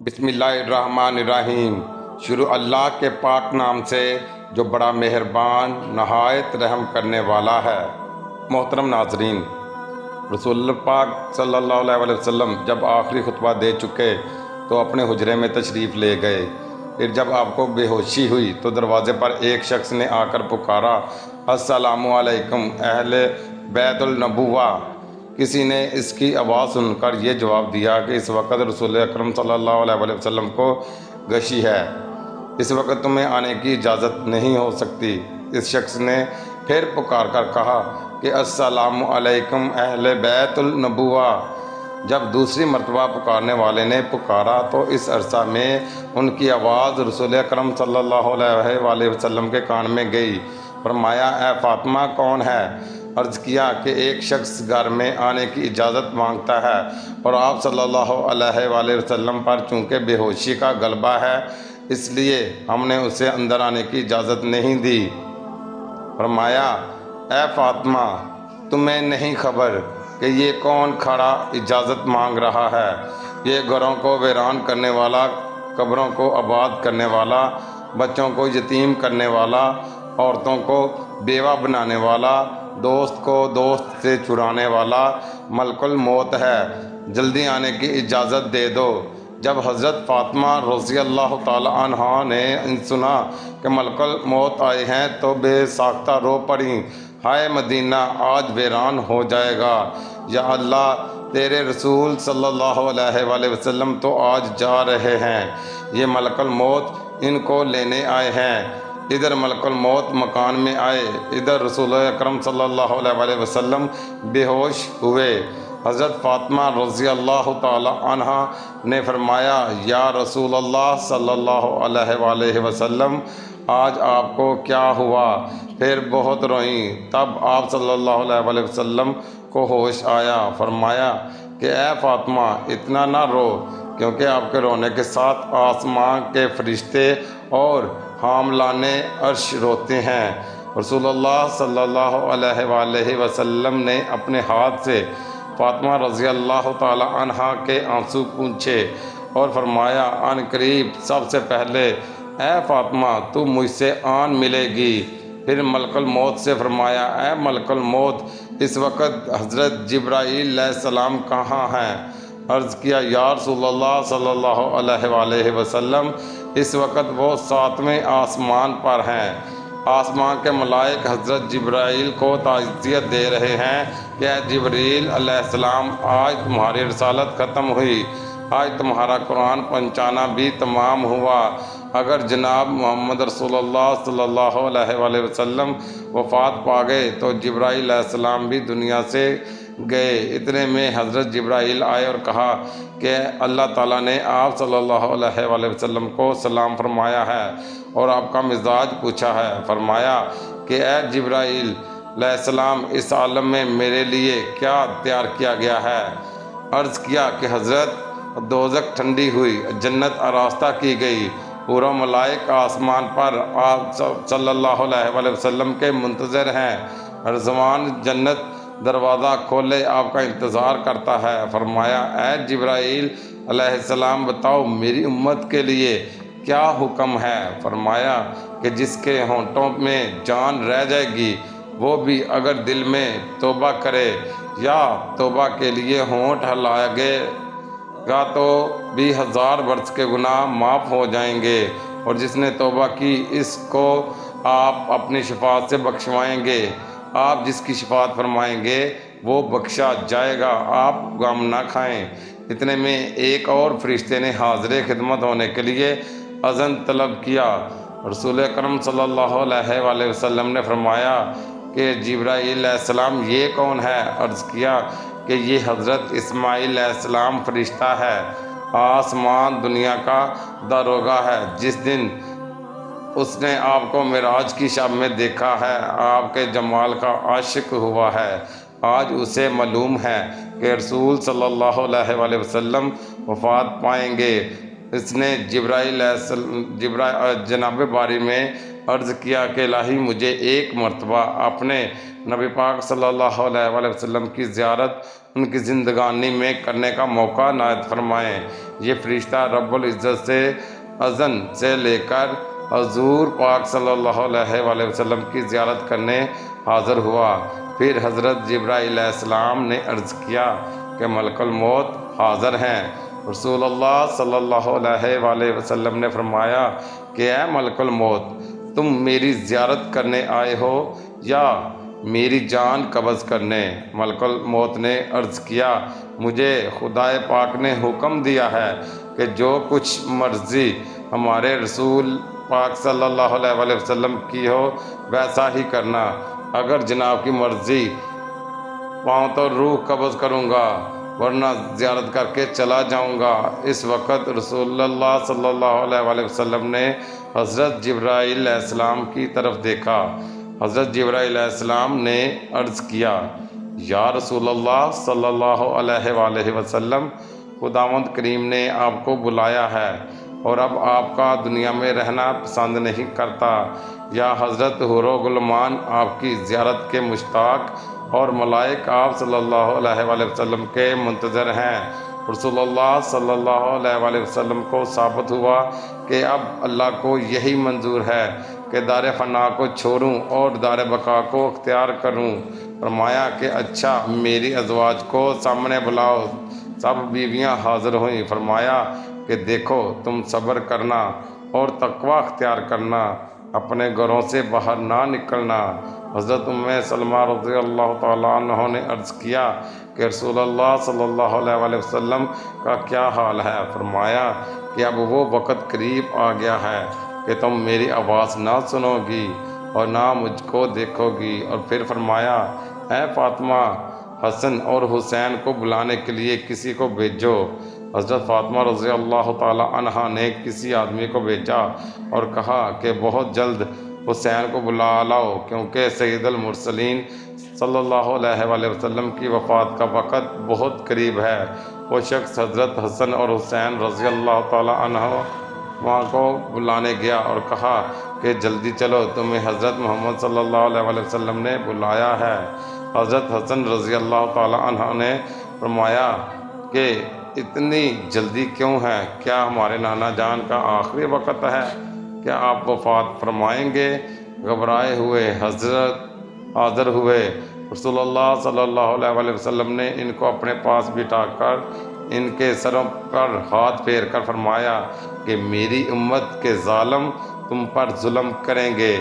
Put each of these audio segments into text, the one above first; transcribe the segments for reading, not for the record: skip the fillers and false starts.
بسم اللہ الرحمن الرحیم۔ شروع اللہ کے پاک نام سے جو بڑا مہربان نہایت رحم کرنے والا ہے۔ محترم ناظرین، رسول اللہ پاک صلی اللہ علیہ وسلم جب آخری خطبہ دے چکے تو اپنے حجرے میں تشریف لے گئے۔ پھر جب آپ کو بے ہوشی ہوئی تو دروازے پر ایک شخص نے آ کر پکارا، السلام علیکم اہل بیت النبوہ۔ کسی نے اس کی آواز سن کر یہ جواب دیا کہ اس وقت رسول اکرم صلی اللہ علیہ وسلم کو غشی ہے، اس وقت تمہیں آنے کی اجازت نہیں ہو سکتی۔ اس شخص نے پھر پکار کر کہا کہ السلام علیکم اہل بیت النبوہ۔ جب دوسری مرتبہ پکارنے والے نے پکارا تو اس عرصہ میں ان کی آواز رسول اکرم صلی اللہ علیہ وسلم کے کان میں گئی۔ فرمایا، اے فاطمہ، کون ہے؟ عرض کیا کہ ایک شخص گھر میں آنے کی اجازت مانگتا ہے اور آپ صلی اللہ علیہ وسلم پر چونکہ بے ہوشی کا غلبہ ہے اس لیے ہم نے اسے اندر آنے کی اجازت نہیں دی۔ فرمایا، اے فاطمہ، تمہیں نہیں خبر کہ یہ کون کھڑا اجازت مانگ رہا ہے؟ یہ گھروں کو ویران کرنے والا، قبروں کو آباد کرنے والا، بچوں کو یتیم کرنے والا، عورتوں کو بیوہ بنانے والا، دوست کو دوست سے چھڑانے والا ملک الموت ہے۔ جلدی آنے کی اجازت دے دو۔ جب حضرت فاطمہ رضی اللہ تعالی عنہا نے سنا کہ ملک الموت آئے ہیں تو بے ساختہ رو پڑیں، ہائے مدینہ آج ویران ہو جائے گا۔ یا اللہ، تیرے رسول صلی اللہ علیہ وسلم تو آج جا رہے ہیں، یہ ملک الموت ان کو لینے آئے ہیں۔ ادھر ملک الموت مکان میں آئے، ادھر رسول اکرم صلی اللہ علیہ وسلم بے ہوش ہوئے۔ حضرت فاطمہ رضی اللہ تعالی عنہا نے فرمایا، یا رسول اللہ صلی اللہ علیہ وسلم، آج آپ کو کیا ہوا؟ پھر بہت روئیں۔ تب آپ صلی اللہ علیہ وسلم کو ہوش آیا۔ فرمایا کہ اے فاطمہ، اتنا نہ رو، کیونکہ آپ کے رونے کے ساتھ آسمان کے فرشتے اور حاملان عرش روتے ہیں۔ رسول اللہ صلی اللہ علیہ وسلم نے اپنے ہاتھ سے فاطمہ رضی اللہ تعالی عنہا کے آنسو پونچھے اور فرمایا، ان قریب سب سے پہلے اے فاطمہ تو مجھ سے آن ملے گی۔ پھر ملک الموت سے فرمایا، اے ملک الموت، اس وقت حضرت جبرائیل علیہ السلام کہاں ہیں؟ عرض کیا، یا رسول اللہ صلی اللہ علیہ وسلم، اس وقت وہ 7ویں آسمان پر ہیں۔ آسمان کے ملائک حضرت جبرائیل کو تعزیت دے رہے ہیں کہ اے جبرائیل علیہ السلام، آج تمہاری رسالت ختم ہوئی، آج تمہارا قرآن پہنچانا بھی تمام ہوا۔ اگر جناب محمد رسول اللہ صلی اللہ علیہ وسلم وفات پا گئے تو جبرائیل علیہ السلام بھی دنیا سے گئے۔ اتنے میں حضرت جبرائیل آئے اور کہا کہ اللہ تعالیٰ نے آپ صلی اللہ علیہ وسلم کو سلام فرمایا ہے اور آپ کا مزاج پوچھا ہے۔ فرمایا کہ اے جبرائیل علیہ السلام، اس عالم میں میرے لیے کیا تیار کیا گیا ہے؟ عرض کیا کہ حضرت دوزخ ٹھنڈی ہوئی، جنت آراستہ کی گئی، پورا ملائک آسمان پر آپ صلی اللہ علیہ وسلم کے منتظر ہیں، رضوان جنت دروازہ کھولے آپ کا انتظار کرتا ہے۔ فرمایا، اے جبرائیل علیہ السلام، بتاؤ میری امت کے لیے کیا حکم ہے؟ فرمایا کہ جس کے ہونٹوں میں جان رہ جائے گی وہ بھی اگر دل میں توبہ کرے یا توبہ کے لیے ہونٹ ہلائے گا تو بھی 1000 برس کے گناہ معاف ہو جائیں گے، اور جس نے توبہ کی اس کو آپ اپنی شفاعت سے بخشوائیں گے، آپ جس کی شفاعت فرمائیں گے وہ بخشا جائے گا، آپ غم نہ کھائیں۔ اتنے میں ایک اور فرشتے نے حاضر خدمت ہونے کے لیے اذن طلب کیا۔ رسول اکرم صلی اللہ علیہ وسلم نے فرمایا کہ جبرائیل علیہ السلام، یہ کون ہے؟ عرض کیا کہ یہ حضرت اسماعیل علیہ السلام فرشتہ ہے، آسمان دنیا کا داروغہ ہے۔ جس دن اس نے آپ کو معراج کی شب میں دیکھا ہے، آپ کے جمال کا عاشق ہوا ہے، آج اسے معلوم ہے کہ رسول صلی اللہ علیہ وسلم وفات پائیں گے۔ اس نے جناب باری میں عرض کیا کہ الہی مجھے ایک مرتبہ اپنے نبی پاک صلی اللہ علیہ وآلہ وسلم کی زیارت ان کی زندگانی میں کرنے کا موقع عنایت فرمائیں۔ یہ فرشتہ رب العزت سے اذن سے لے کر حضور پاک صلی اللہ علیہ وآلہ وسلم کی زیارت کرنے حاضر ہوا۔ پھر حضرت جبرائیل علیہ السلام نے عرض کیا کہ ملک الموت حاضر ہیں۔ رسول اللہ صلی اللہ علیہ وآلہ وسلم نے فرمایا کہ اے ملک الموت، تم میری زیارت کرنے آئے ہو یا میری جان قبض کرنے؟ ملک الموت نے عرض کیا، مجھے خدائے پاک نے حکم دیا ہے کہ جو کچھ مرضی ہمارے رسول پاک صلی اللہ علیہ وآلہ وسلم کی ہو ویسا ہی کرنا۔ اگر جناب کی مرضی پاؤں تو روح قبض کروں گا، ورنہ زیارت کر کے چلا جاؤں گا۔ اس وقت رسول اللہ صلی اللہ علیہ وآلہ وسلم نے حضرت جبرائیل علیہ السلام کی طرف دیکھا۔ حضرت جبرائیل علیہ السلام نے عرض کیا، یا رسول اللہ صلی اللہ علیہ وآلہ وسلم، خداوند کریم نے آپ کو بلایا ہے اور اب آپ کا دنیا میں رہنا پسند نہیں کرتا۔ یا حضرت حور و غلمان آپ کی زیارت کے مشتاق اور ملائک آپ صلی اللہ علیہ وآلہ وسلم کے منتظر ہیں۔ رسول اللہ صلی اللہ علیہ وآلہ وسلم کو ثابت ہوا کہ اب اللہ کو یہی منظور ہے کہ دار فنا کو چھوڑوں اور دار بقا کو اختیار کروں۔ فرمایا کہ اچھا، میری ازواج کو سامنے بلاؤ۔ سب بیویاں حاضر ہوئیں۔ فرمایا کہ دیکھو، تم صبر کرنا اور تقوی اختیار کرنا، اپنے گھروں سے باہر نہ نکلنا۔ حضرت ام سلمہ رضی اللہ تعالیٰ عنہ نے عرض کیا کہ رسول اللہ صلی اللہ علیہ وآلہ وسلم کا کیا حال ہے؟ فرمایا کہ اب وہ وقت قریب آ گیا ہے کہ تم میری آواز نہ سنو گی اور نہ مجھ کو دیکھو گی۔ اور پھر فرمایا، اے فاطمہ، حسن اور حسین کو بلانے کے لیے کسی کو بھیجو۔ حضرت فاطمہ رضی اللہ تعالی عنہا نے کسی آدمی کو بھیجا اور کہا کہ بہت جلد حسین کو بلا لاؤ، کیونکہ سید المرسلین صلی اللہ علیہ وآلہ وسلم کی وفات کا وقت بہت قریب ہے۔ وہ شخص حضرت حسن اور حسین رضی اللہ تعالی عنہما کو بلانے گیا اور کہا کہ جلدی چلو، تمہیں حضرت محمد صلی اللہ علیہ وآلہ وسلم نے بلایا ہے۔ حضرت حسن رضی اللہ تعالی عنہ نے فرمایا کہ اتنی جلدی کیوں ہے؟ کیا ہمارے نانا جان کا آخری وقت ہے؟ کیا آپ وفات فرمائیں گے؟ گھبرائے ہوئے حضرت حاضر ہوئے۔ رسول اللہ صلی اللہ علیہ وآلہ وسلم نے ان کو اپنے پاس بٹھا کر ان کے سروں پر ہاتھ پھیر کر فرمایا کہ میری امت کے ظالم تم پر ظلم کریں گے۔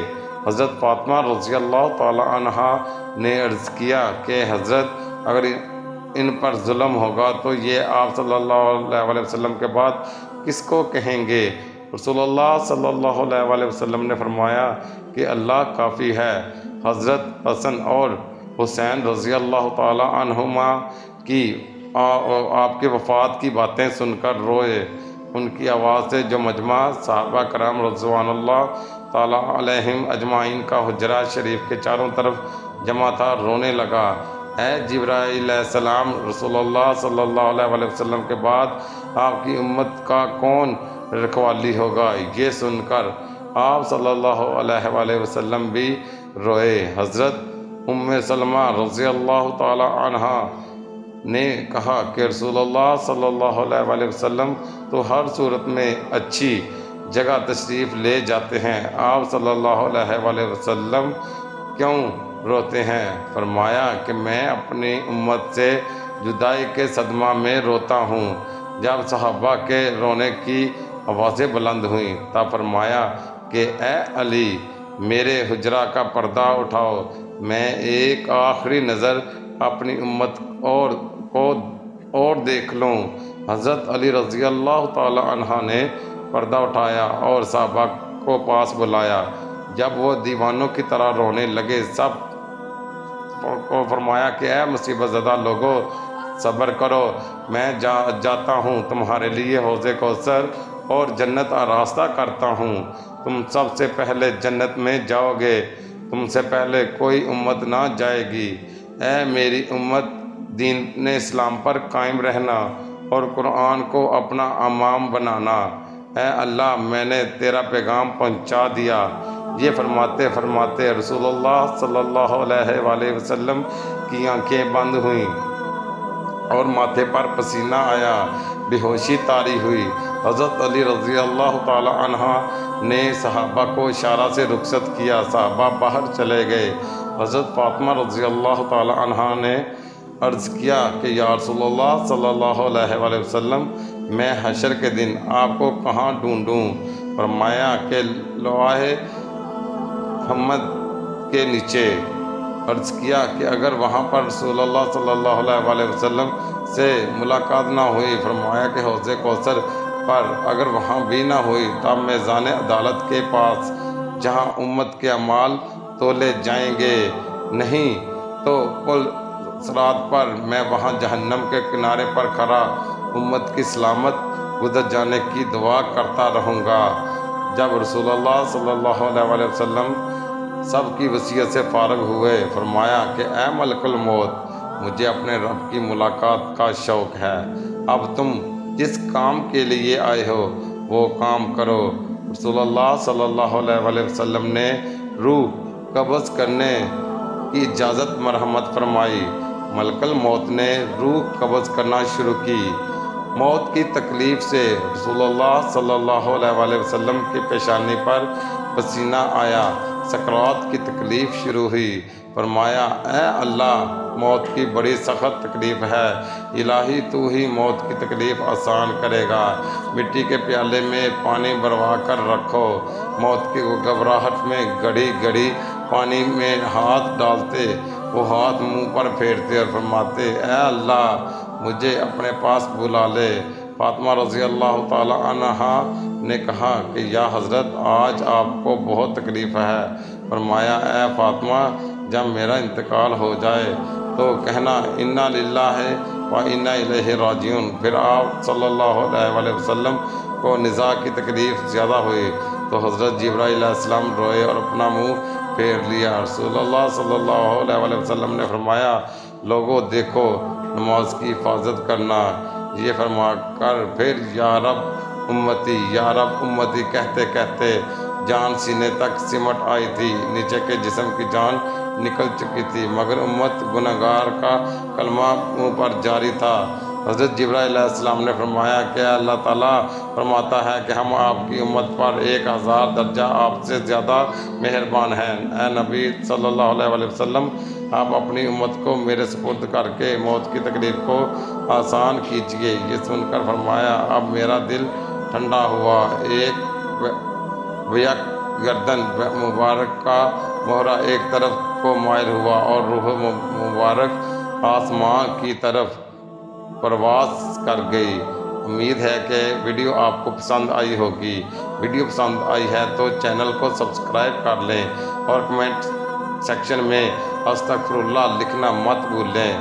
حضرت فاطمہ رضی اللہ تعالی عنہا نے عرض کیا کہ حضرت، اگر ان پر ظلم ہوگا تو یہ آپ صلی اللہ علیہ وآلہ وسلم کے بعد کس کو کہیں گے؟ رسول اللہ صلی اللہ علیہ وآلہ وسلم نے فرمایا کہ اللہ کافی ہے۔ حضرت حسن اور حسین رضی اللہ تعالی عنہما کی آپ کی وفات کی باتیں سن کر روئے۔ ان کی آواز سے جو مجمع صحابہ کرام رضوان اللہ تعالی علیہم اجمعین کا حجرہ شریف کے چاروں طرف جمع تھا رونے لگا۔ اے جبرائیل علیہ السلام، رسول اللہ صلی اللہ علیہ وآلہ وسلم کے بعد آپ کی امت کا کون رکھوالی ہوگا؟ یہ سن کر آپ صلی اللہ علیہ وآلہ وسلم بھی روئے۔ حضرت ام سلمہ رضی اللہ تعالی عنہا نے کہا کہ رسول اللہ صلی اللہ علیہ وآلہ وسلم تو ہر صورت میں اچھی جگہ تشریف لے جاتے ہیں، آپ صلی اللہ علیہ وآلہ وسلم کیوں روتے ہیں؟ فرمایا کہ میں اپنی امت سے جدائی کے صدمہ میں روتا ہوں۔ جب صحابہ کے رونے کی آوازیں بلند ہوئیں تب فرمایا کہ اے علی، میرے حجرہ کا پردہ اٹھاؤ، میں ایک آخری نظر اپنی امت اور دیکھ لوں۔ حضرت علی رضی اللہ تعالی عنہ نے پردہ اٹھایا اور صحابہ کو پاس بلایا۔ جب وہ دیوانوں کی طرح رونے لگے، سب کو فرمایا کہ اے مصیبت زدہ لوگو، صبر کرو، میں جاتا ہوں تمہارے لیے حوض کوثر اور جنت آراستہ کرتا ہوں۔ تم سب سے پہلے جنت میں جاؤ گے، تم سے پہلے کوئی امت نہ جائے گی۔ اے میری امت، دین اسلام پر قائم رہنا اور قرآن کو اپنا امام بنانا۔ اے اللہ، میں نے تیرا پیغام پہنچا دیا۔ یہ فرماتے فرماتے رسول اللہ صلی اللہ علیہ وآلہ وسلم کی آنکھیں بند ہوئیں اور ماتھے پر پسینہ آیا، بے ہوشی طاری ہوئی۔ حضرت علی رضی اللہ تعالی عنہ نے صحابہ کو اشارہ سے رخصت کیا، صحابہ باہر چلے گئے۔ حضرت فاطمہ رضی اللہ تعالی عنہ نے عرض کیا کہ یا رسول اللہ صلی اللہ علیہ وآلہ وسلم، میں حشر کے دن آپ کو کہاں ڈھونڈوں؟ فرمایا کہ لوح محمد کے نیچے۔ عرض کیا کہ اگر وہاں پر رسول اللہ صلی اللہ علیہ وآلہ وسلم سے ملاقات نہ ہوئی، فرمایا کہ حوض کوثر پر اگر وہاں بھی نہ ہوئی تب میزان عدالت کے پاس جہاں امت کے اعمال تولے جائیں گے، نہیں تو پل صراط پر میں وہاں جہنم کے کنارے پر کھڑا امت کی سلامت گزر جانے کی دعا کرتا رہوں گا۔ جب رسول اللہ صلی اللہ علیہ وآلہ وسلم سب کی وصیت سے فارغ ہوئے، فرمایا کہ اے ملک الموت، مجھے اپنے رب کی ملاقات کا شوق ہے، اب تم جس کام کے لیے آئے ہو وہ کام کرو۔ رسول اللہ صلی اللہ علیہ وآلہ وسلم نے روح قبض کرنے کی اجازت مرحمت فرمائی۔ ملک الموت نے روح قبض کرنا شروع کی۔ موت کی تکلیف سے رسول اللہ صلی اللہ علیہ وآلہ وسلم کی پیشانی پر پسینہ آیا، سکرات کی تکلیف شروع ہوئی۔ فرمایا اے اللہ، موت کی بڑی سخت تکلیف ہے، الہی تو ہی موت کی تکلیف آسان کرے گا۔ مٹی کے پیالے میں پانی بھروا کر رکھو۔ موت کی گھبراہٹ میں گھڑی گھڑی پانی میں ہاتھ ڈالتے، وہ ہاتھ منہ پر پھیرتے اور فرماتے اے اللہ، مجھے اپنے پاس بلا لے۔ فاطمہ رضی اللہ تعالی عنہ نے کہا کہ یا حضرت، آج آپ کو بہت تکلیف ہے۔ فرمایا اے فاطمہ، جب میرا انتقال ہو جائے تو کہنا انا للہ و انا الیہ راجعون۔ پھر آپ صلی اللہ علیہ وآلہ وسلم کو نزاع کی تکلیف زیادہ ہوئی تو حضرت جبرائیل علیہ السلام روئے اور اپنا منہ پھیر لیا۔ رسول اللہ صلی اللہ علیہ وآلہ وسلم نے فرمایا لوگو دیکھو، نماز کی حفاظت کرنا۔ یہ فرما کر پھر یا رب امتی، یا رب امتی کہتے کہتے جان سینے تک سمٹ آئی تھی، نیچے کے جسم کی جان نکل چکی تھی، مگر امت گنہگار کا کلمہ منہ پر جاری تھا۔ حضرت جبرائیل علیہ السلام نے فرمایا کہ اللہ تعالیٰ فرماتا ہے کہ ہم آپ کی امت پر 1000 درجہ آپ سے زیادہ مہربان ہیں۔ اے نبی صلی اللہ علیہ وآلہ وسلم، آپ اپنی امت کو میرے سپرد کر کے موت کی تکلیف کو آسان کیجیے۔ یہ سن کر فرمایا اب میرا دل ٹھنڈا ہوا، ایک بیک گردن مبارک کا مہرہ ایک طرف کو مائل ہوا اور روح مبارک آسمان کی طرف پرواز کر گئی۔ امید ہے کہ ویڈیو آپ کو پسند آئی ہوگی۔ ویڈیو پسند آئی ہے تو چینل کو سبسکرائب کر لیں اور کمنٹ سیکشن میں استغفر اللہ لکھنا مت بھولیں۔